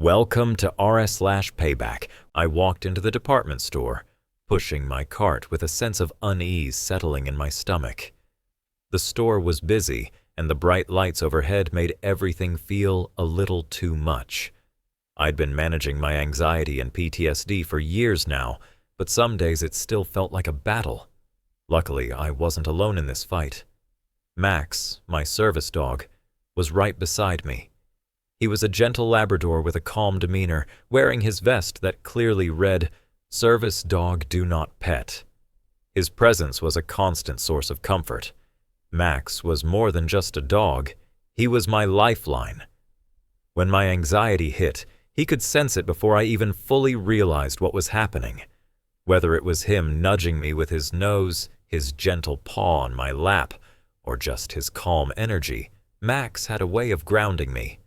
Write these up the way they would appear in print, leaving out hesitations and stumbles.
Welcome to r/payback. I walked into the department store, pushing my cart with a sense of unease settling in my stomach. The store was busy, and the bright lights overhead made everything feel a little too much. I'd been managing my anxiety and PTSD for years now, but some days it still felt like a battle. Luckily, I wasn't alone in this fight. Max, my service dog, was right beside me. He was a gentle Labrador with a calm demeanor, wearing his vest that clearly read, "Service Dog Do Not Pet." His presence was a constant source of comfort. Max was more than just a dog. He was my lifeline. When my anxiety hit, he could sense it before I even fully realized what was happening. Whether it was him nudging me with his nose, his gentle paw on my lap, or just his calm energy, Max had a way of grounding me.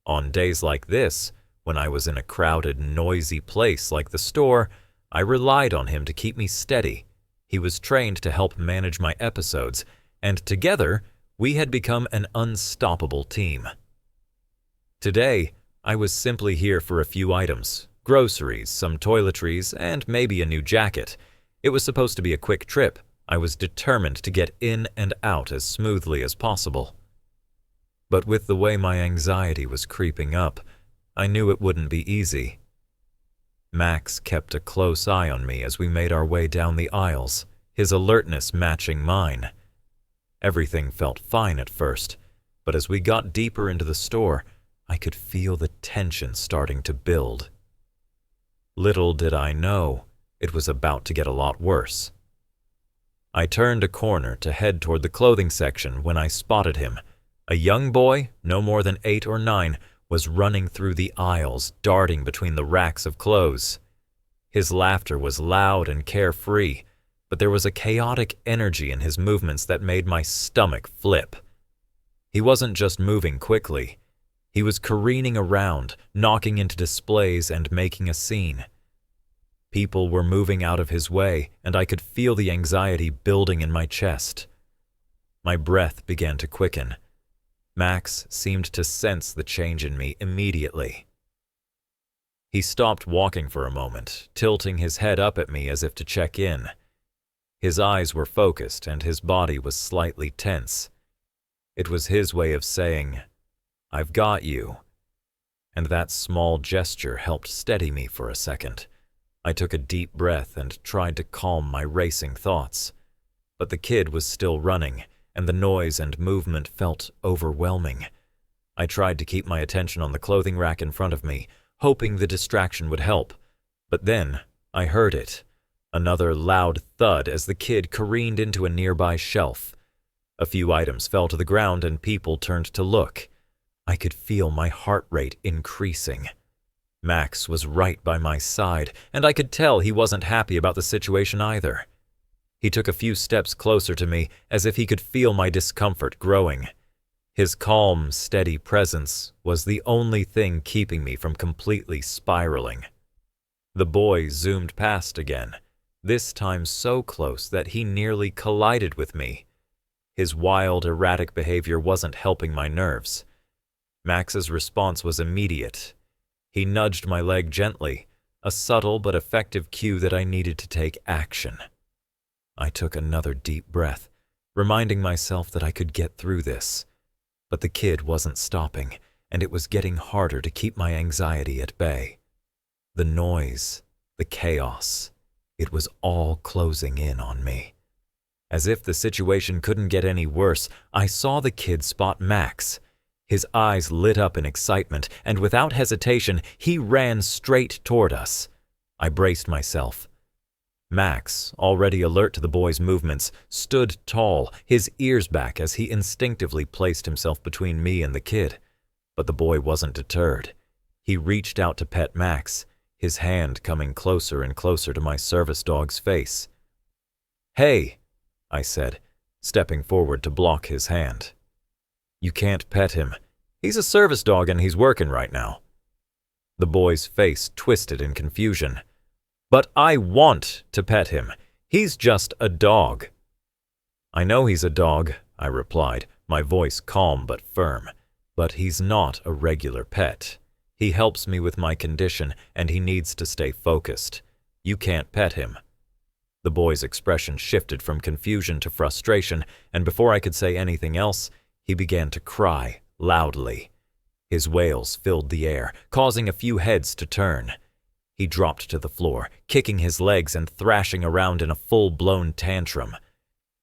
On days like this, when I was in a crowded, noisy place like the store, I relied on him to keep me steady. He was trained to help manage my episodes, and together, we had become an unstoppable team. Today, I was simply here for a few items, groceries, some toiletries, and maybe a new jacket. It was supposed to be a quick trip. I was determined to get in and out as smoothly as possible. But with the way my anxiety was creeping up, I knew it wouldn't be easy. Max kept a close eye on me as we made our way down the aisles, his alertness matching mine. Everything felt fine at first, but as we got deeper into the store, I could feel the tension starting to build. Little did I know, it was about to get a lot worse. I turned a corner to head toward the clothing section when I spotted him. A young boy, no more than 8 or 9, was running through the aisles, darting between the racks of clothes. His laughter was loud and carefree, but there was a chaotic energy in his movements that made my stomach flip. He wasn't just moving quickly. He was careening around, knocking into displays and making a scene. People were moving out of his way, and I could feel the anxiety building in my chest. My breath began to quicken. Max seemed to sense the change in me immediately. He stopped walking for a moment, tilting his head up at me as if to check in. His eyes were focused and his body was slightly tense. It was his way of saying, "I've got you." And that small gesture helped steady me for a second. I took a deep breath and tried to calm my racing thoughts. But the kid was still running, and the noise and movement felt overwhelming. I tried to keep my attention on the clothing rack in front of me, hoping the distraction would help. But then I heard it. Another loud thud as the kid careened into a nearby shelf. A few items fell to the ground and people turned to look. I could feel my heart rate increasing. Max was right by my side, and I could tell he wasn't happy about the situation either. He took a few steps closer to me, as if he could feel my discomfort growing. His calm, steady presence was the only thing keeping me from completely spiraling. The boy zoomed past again, this time so close that he nearly collided with me. His wild, erratic behavior wasn't helping my nerves. Max's response was immediate. He nudged my leg gently, a subtle but effective cue that I needed to take action. I took another deep breath, reminding myself that I could get through this. But the kid wasn't stopping, and it was getting harder to keep my anxiety at bay. The noise, the chaos, it was all closing in on me. As if the situation couldn't get any worse, I saw the kid spot Max. His eyes lit up in excitement, and without hesitation, he ran straight toward us. I braced myself. Max, already alert to the boy's movements, stood tall, his ears back as he instinctively placed himself between me and the kid. But the boy wasn't deterred. He reached out to pet Max, his hand coming closer and closer to my service dog's face. "Hey," I said, stepping forward to block his hand. "You can't pet him. He's a service dog and he's working right now." The boy's face twisted in confusion. "But I want to pet him. He's just a dog." "I know he's a dog," I replied, my voice calm but firm. "But he's not a regular pet. He helps me with my condition, and he needs to stay focused. You can't pet him." The boy's expression shifted from confusion to frustration, and before I could say anything else, he began to cry loudly. His wails filled the air, causing a few heads to turn. He dropped to the floor, kicking his legs and thrashing around in a full-blown tantrum.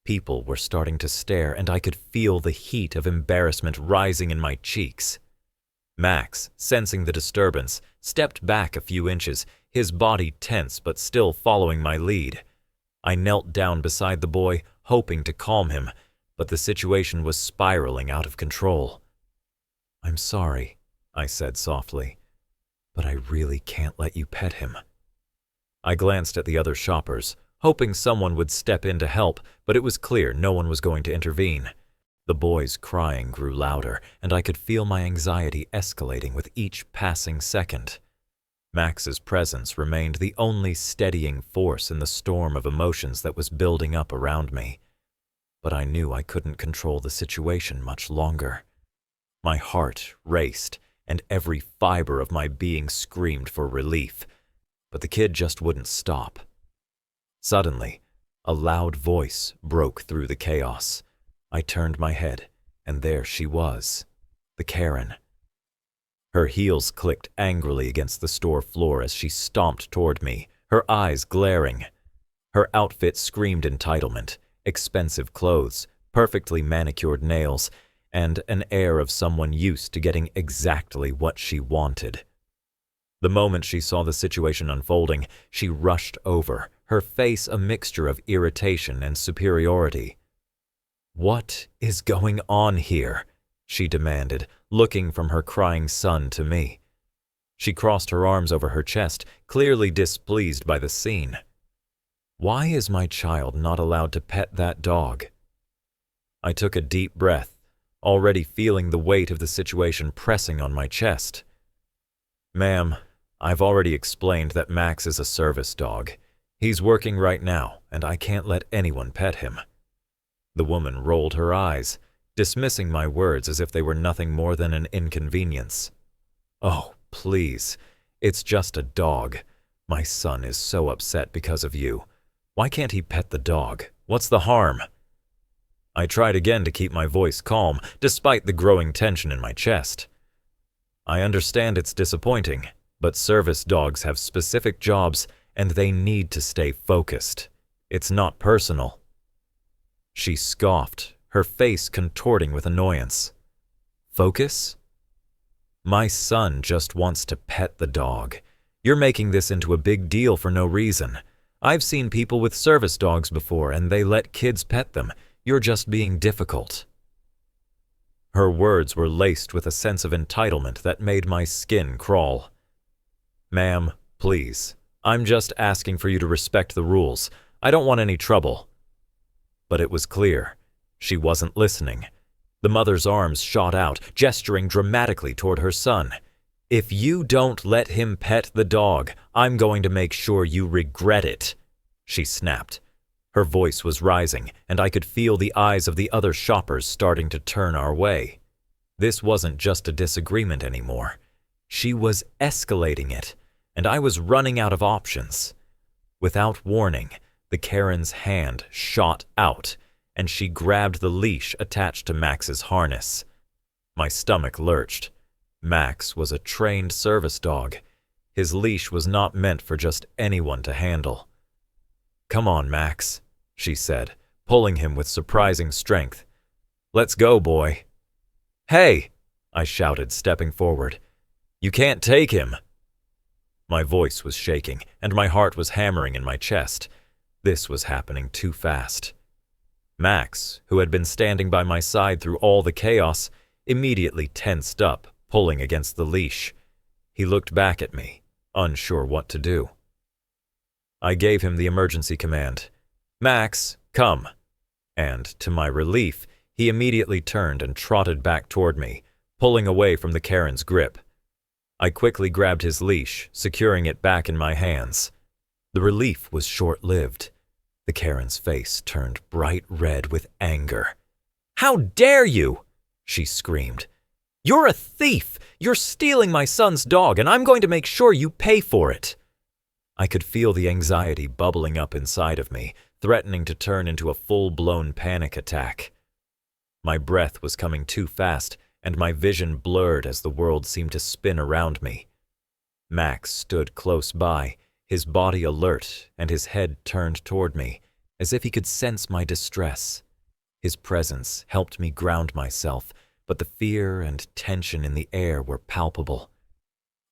People were starting to stare, and I could feel the heat of embarrassment rising in my cheeks. Max, sensing the disturbance, stepped back a few inches, his body tense but still following my lead. I knelt down beside the boy, hoping to calm him, but the situation was spiraling out of control. "I'm sorry," I said softly, "but I really can't let you pet him." I glanced at the other shoppers, hoping someone would step in to help, but it was clear no one was going to intervene. The boy's crying grew louder, and I could feel my anxiety escalating with each passing second. Max's presence remained the only steadying force in the storm of emotions that was building up around me. But I knew I couldn't control the situation much longer. My heart raced, and every fiber of my being screamed for relief, but the kid just wouldn't stop. Suddenly, a loud voice broke through the chaos. I turned my head, and there she was, the Karen. Her heels clicked angrily against the store floor as she stomped toward me, her eyes glaring. Her outfit screamed entitlement, expensive clothes, perfectly manicured nails, and an air of someone used to getting exactly what she wanted. The moment she saw the situation unfolding, she rushed over, her face a mixture of irritation and superiority. "What is going on here?" she demanded, looking from her crying son to me. She crossed her arms over her chest, clearly displeased by the scene. "Why is my child not allowed to pet that dog?" I took a deep breath, already feeling the weight of the situation pressing on my chest. "Ma'am, I've already explained that Max is a service dog. He's working right now, and I can't let anyone pet him." The woman rolled her eyes, dismissing my words as if they were nothing more than an inconvenience. "Oh, please, it's just a dog. My son is so upset because of you. Why can't he pet the dog? What's the harm?" I tried again to keep my voice calm, despite the growing tension in my chest. "I understand it's disappointing, but service dogs have specific jobs, and they need to stay focused. It's not personal." She scoffed, her face contorting with annoyance. "Focus? My son just wants to pet the dog. You're making this into a big deal for no reason. I've seen people with service dogs before, and they let kids pet them. You're just being difficult." Her words were laced with a sense of entitlement that made my skin crawl. "Ma'am, please. I'm just asking for you to respect the rules. I don't want any trouble." But it was clear. She wasn't listening. The mother's arms shot out, gesturing dramatically toward her son. "If you don't let him pet the dog, I'm going to make sure you regret it," she snapped. Her voice was rising, and I could feel the eyes of the other shoppers starting to turn our way. This wasn't just a disagreement anymore. She was escalating it, and I was running out of options. Without warning, the Karen's hand shot out, and she grabbed the leash attached to Max's harness. My stomach lurched. Max was a trained service dog. His leash was not meant for just anyone to handle. "Come on, Max," she said, pulling him with surprising strength. "Let's go, boy." "Hey!" I shouted, stepping forward. "You can't take him." My voice was shaking, and my heart was hammering in my chest. This was happening too fast. Max, who had been standing by my side through all the chaos, immediately tensed up, pulling against the leash. He looked back at me, unsure what to do. I gave him the emergency command, "Max, come." And, to my relief, he immediately turned and trotted back toward me, pulling away from the Karen's grip. I quickly grabbed his leash, securing it back in my hands. The relief was short-lived. The Karen's face turned bright red with anger. "How dare you!" she screamed. "You're a thief! You're stealing my son's dog, and I'm going to make sure you pay for it!" I could feel the anxiety bubbling up inside of me, threatening to turn into a full-blown panic attack. My breath was coming too fast, and my vision blurred as the world seemed to spin around me. Max stood close by, his body alert and his head turned toward me, as if he could sense my distress. His presence helped me ground myself, but the fear and tension in the air were palpable.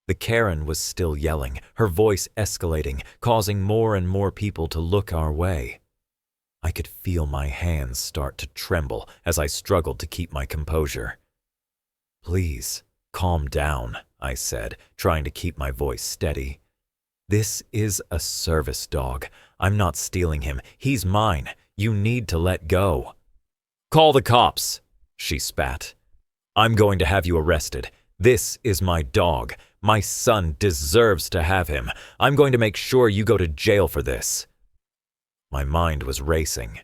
The Karen was still yelling, her voice escalating, causing more and more people to look our way. I could feel my hands start to tremble as I struggled to keep my composure. "Please, calm down," I said, trying to keep my voice steady. "This is a service dog. I'm not stealing him. He's mine. You need to let go." "Call the cops," she spat. "I'm going to have you arrested. This is my dog. My son deserves to have him. I'm going to make sure you go to jail for this." My mind was racing.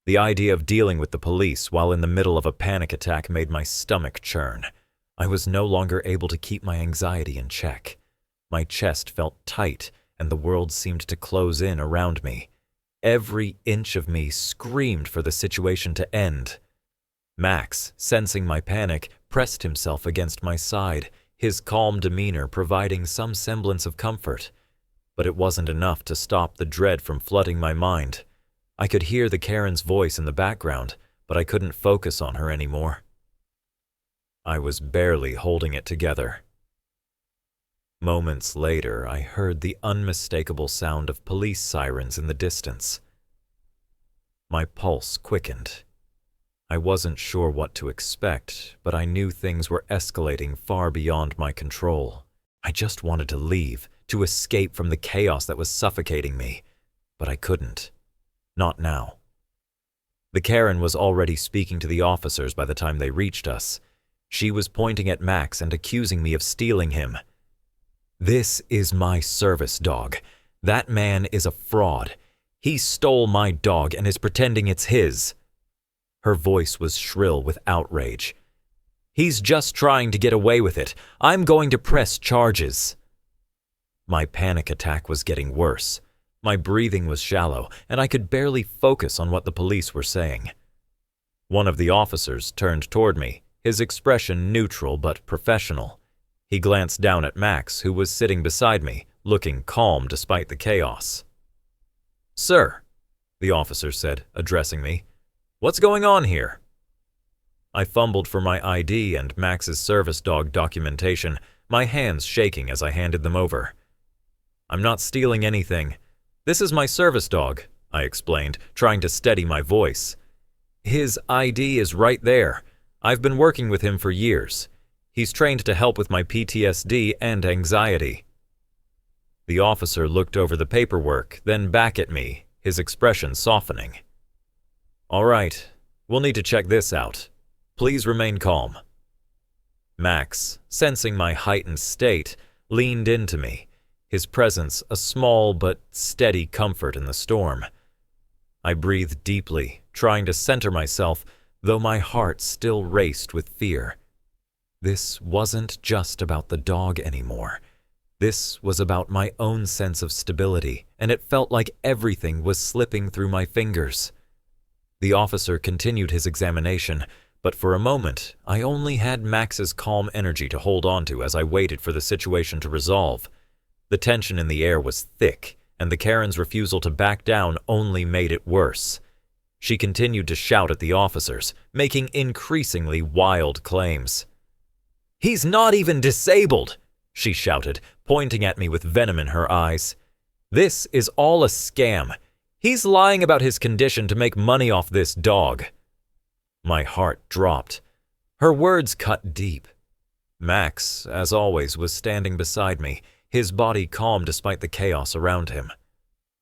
The idea of dealing with the police while in the middle of a panic attack made my stomach churn. I was no longer able to keep my anxiety in check. My chest felt tight, and the world seemed to close in around me. Every inch of me screamed for the situation to end. Max, sensing my panic, pressed himself against my side, his calm demeanor providing some semblance of comfort. But it wasn't enough to stop the dread from flooding my mind. I could hear the Karen's voice in the background, but I couldn't focus on her anymore. I was barely holding it together. Moments later, I heard the unmistakable sound of police sirens in the distance. My pulse quickened. I wasn't sure what to expect, but I knew things were escalating far beyond my control. I just wanted to leave, to escape from the chaos that was suffocating me, but I couldn't. Not now. The Karen was already speaking to the officers by the time they reached us. She was pointing at Max and accusing me of stealing him. "This is my service dog. That man is a fraud. He stole my dog and is pretending it's his." Her voice was shrill with outrage. "He's just trying to get away with it. I'm going to press charges." My panic attack was getting worse. My breathing was shallow, and I could barely focus on what the police were saying. One of the officers turned toward me, his expression neutral but professional. He glanced down at Max, who was sitting beside me, looking calm despite the chaos. "Sir," the officer said, addressing me, "what's going on here?" I fumbled for my ID and Max's service dog documentation, my hands shaking as I handed them over. "I'm not stealing anything. This is my service dog," I explained, trying to steady my voice. "His ID is right there. I've been working with him for years. He's trained to help with my PTSD and anxiety." The officer looked over the paperwork, then back at me, his expression softening. "All right, we'll need to check this out. Please remain calm." Max, sensing my heightened state, leaned into me, his presence a small but steady comfort in the storm. I breathed deeply, trying to center myself, though my heart still raced with fear. This wasn't just about the dog anymore. This was about my own sense of stability, and it felt like everything was slipping through my fingers. The officer continued his examination, but for a moment, I only had Max's calm energy to hold on to as I waited for the situation to resolve. The tension in the air was thick, and the Karen's refusal to back down only made it worse. She continued to shout at the officers, making increasingly wild claims. "He's not even disabled," she shouted, pointing at me with venom in her eyes. "This is all a scam. He's lying about his condition to make money off this dog." My heart dropped. Her words cut deep. Max, as always, was standing beside me, his body calm despite the chaos around him.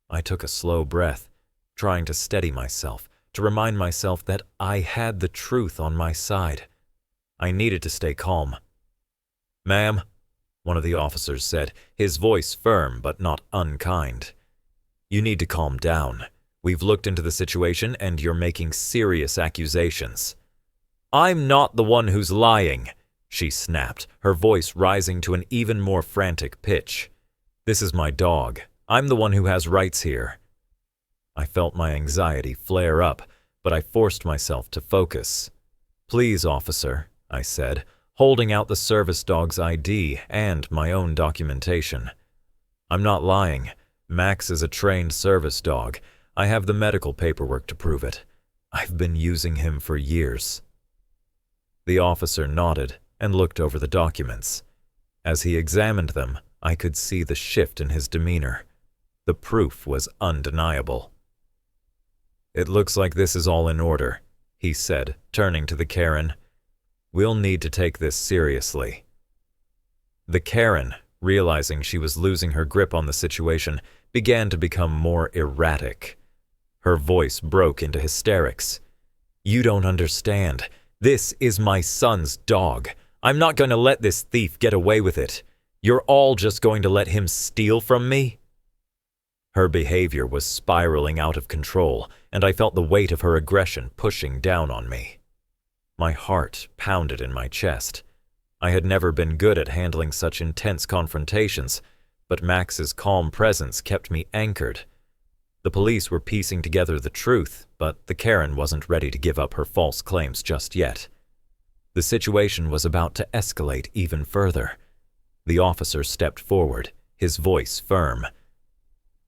I took a slow breath, trying to steady myself, to remind myself that I had the truth on my side. I needed to stay calm. "Ma'am," one of the officers said, his voice firm but not unkind. "You need to calm down. We've looked into the situation and you're making serious accusations." "I'm not the one who's lying," she snapped, her voice rising to an even more frantic pitch. "This is my dog. I'm the one who has rights here." I felt my anxiety flare up, but I forced myself to focus. "Please, officer," I said, holding out the service dog's ID and my own documentation. "I'm not lying. Max is a trained service dog. I have the medical paperwork to prove it. I've been using him for years." The officer nodded and looked over the documents. As he examined them, I could see the shift in his demeanor. The proof was undeniable. "It looks like this is all in order," he said, turning to the Karen. "We'll need to take this seriously." The Karen, realizing she was losing her grip on the situation, began to become more erratic. Her voice broke into hysterics. "You don't understand. This is my son's dog. I'm not going to let this thief get away with it. You're all just going to let him steal from me?" Her behavior was spiraling out of control, and I felt the weight of her aggression pushing down on me. My heart pounded in my chest. I had never been good at handling such intense confrontations, but Max's calm presence kept me anchored. The police were piecing together the truth, but the Karen wasn't ready to give up her false claims just yet. The situation was about to escalate even further. The officer stepped forward, his voice firm.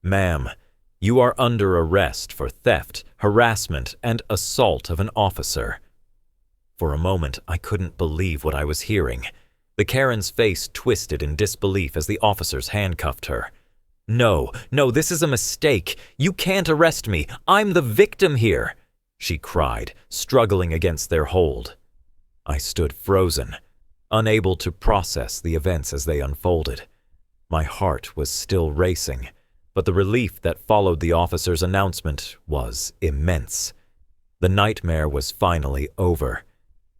"Ma'am, you are under arrest for theft, harassment, and assault of an officer." For a moment, I couldn't believe what I was hearing. The Karen's face twisted in disbelief as the officers handcuffed her. No, this is a mistake. You can't arrest me. I'm the victim here," she cried, struggling against their hold. I stood frozen, unable to process the events as they unfolded. My heart was still racing, but the relief that followed the officer's announcement was immense. The nightmare was finally over.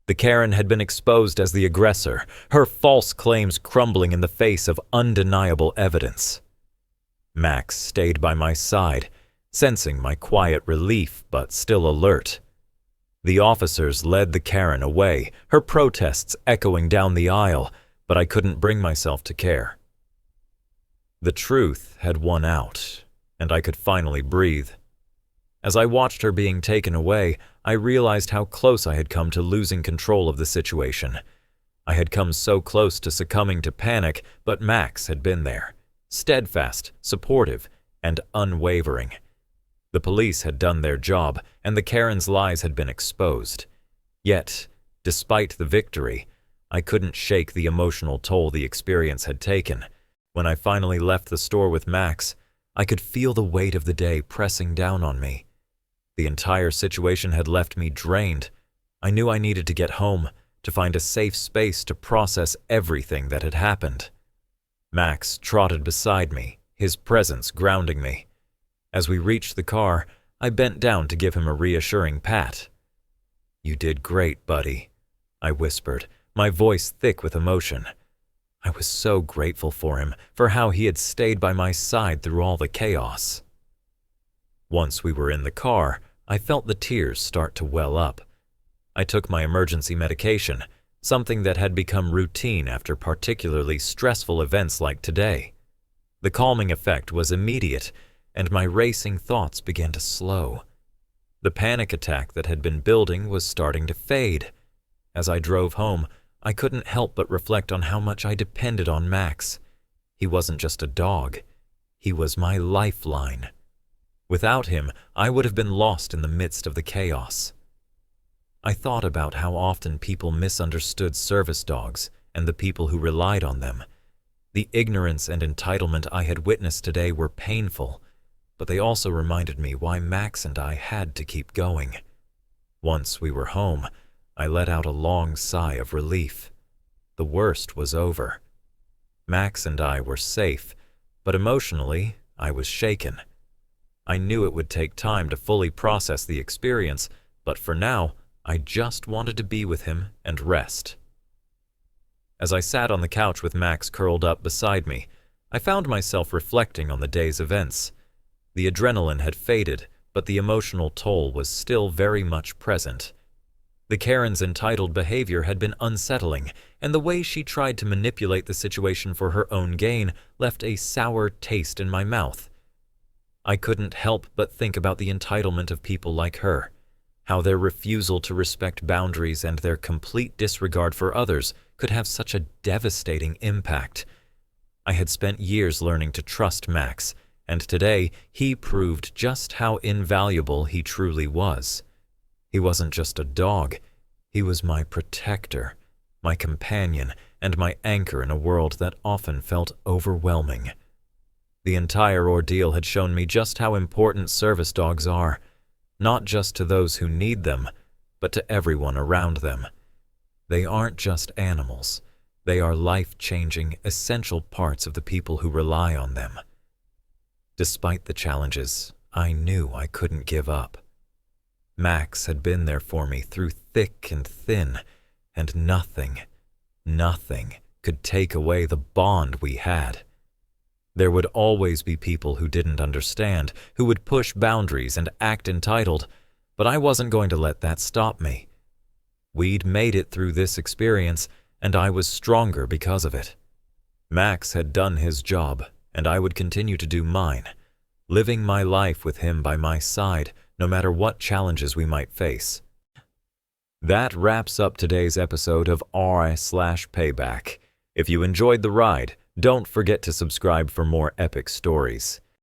The Karen had been exposed as the aggressor, her false claims crumbling in the face of undeniable evidence. Max stayed by my side, sensing my quiet relief but still alert. The officers led the Karen away, her protests echoing down the aisle, but I couldn't bring myself to care. The truth had won out, and I could finally breathe. As I watched her being taken away, I realized how close I had come to losing control of the situation. I had come so close to succumbing to panic, but Max had been there, steadfast, supportive, and unwavering. The police had done their job, and the Karen's lies had been exposed. Yet, despite the victory, I couldn't shake the emotional toll the experience had taken. When I finally left the store with Max, I could feel the weight of the day pressing down on me. The entire situation had left me drained. I knew I needed to get home, to find a safe space to process everything that had happened. Max trotted beside me, his presence grounding me. As we reached the car, I bent down to give him a reassuring pat. "You did great, buddy," I whispered, my voice thick with emotion. I was so grateful for him, for how he had stayed by my side through all the chaos. Once we were in the car, I felt the tears start to well up. I took my emergency medication, something that had become routine after particularly stressful events like today. The calming effect was immediate, and my racing thoughts began to slow. The panic attack that had been building was starting to fade. As I drove home, I couldn't help but reflect on how much I depended on Max. He wasn't just a dog. He was my lifeline. Without him, I would have been lost in the midst of the chaos. I thought about how often people misunderstood service dogs and the people who relied on them. The ignorance and entitlement I had witnessed today were painful, but they also reminded me why Max and I had to keep going. Once we were home, I let out a long sigh of relief. The worst was over. Max and I were safe, but emotionally, I was shaken. I knew it would take time to fully process the experience, but for now, I just wanted to be with him and rest. As I sat on the couch with Max curled up beside me, I found myself reflecting on the day's events. The adrenaline had faded, but the emotional toll was still very much present. The Karen's entitled behavior had been unsettling, and the way she tried to manipulate the situation for her own gain left a sour taste in my mouth. I couldn't help but think about the entitlement of people like her, how their refusal to respect boundaries and their complete disregard for others could have such a devastating impact. I had spent years learning to trust Max, and today he proved just how invaluable he truly was. He wasn't just a dog, he was my protector, my companion, and my anchor in a world that often felt overwhelming. The entire ordeal had shown me just how important service dogs are, not just to those who need them, but to everyone around them. They aren't just animals. They are life-changing, essential parts of the people who rely on them. Despite the challenges, I knew I couldn't give up. Max had been there for me through thick and thin, and nothing could take away the bond we had. There would always be people who didn't understand, who would push boundaries and act entitled, but I wasn't going to let that stop me. We'd made it through this experience, and I was stronger because of it. Max had done his job, and I would continue to do mine, living my life with him by my side, no matter what challenges we might face. That wraps up today's episode of r/Payback. If you enjoyed the ride, don't forget to subscribe for more epic stories.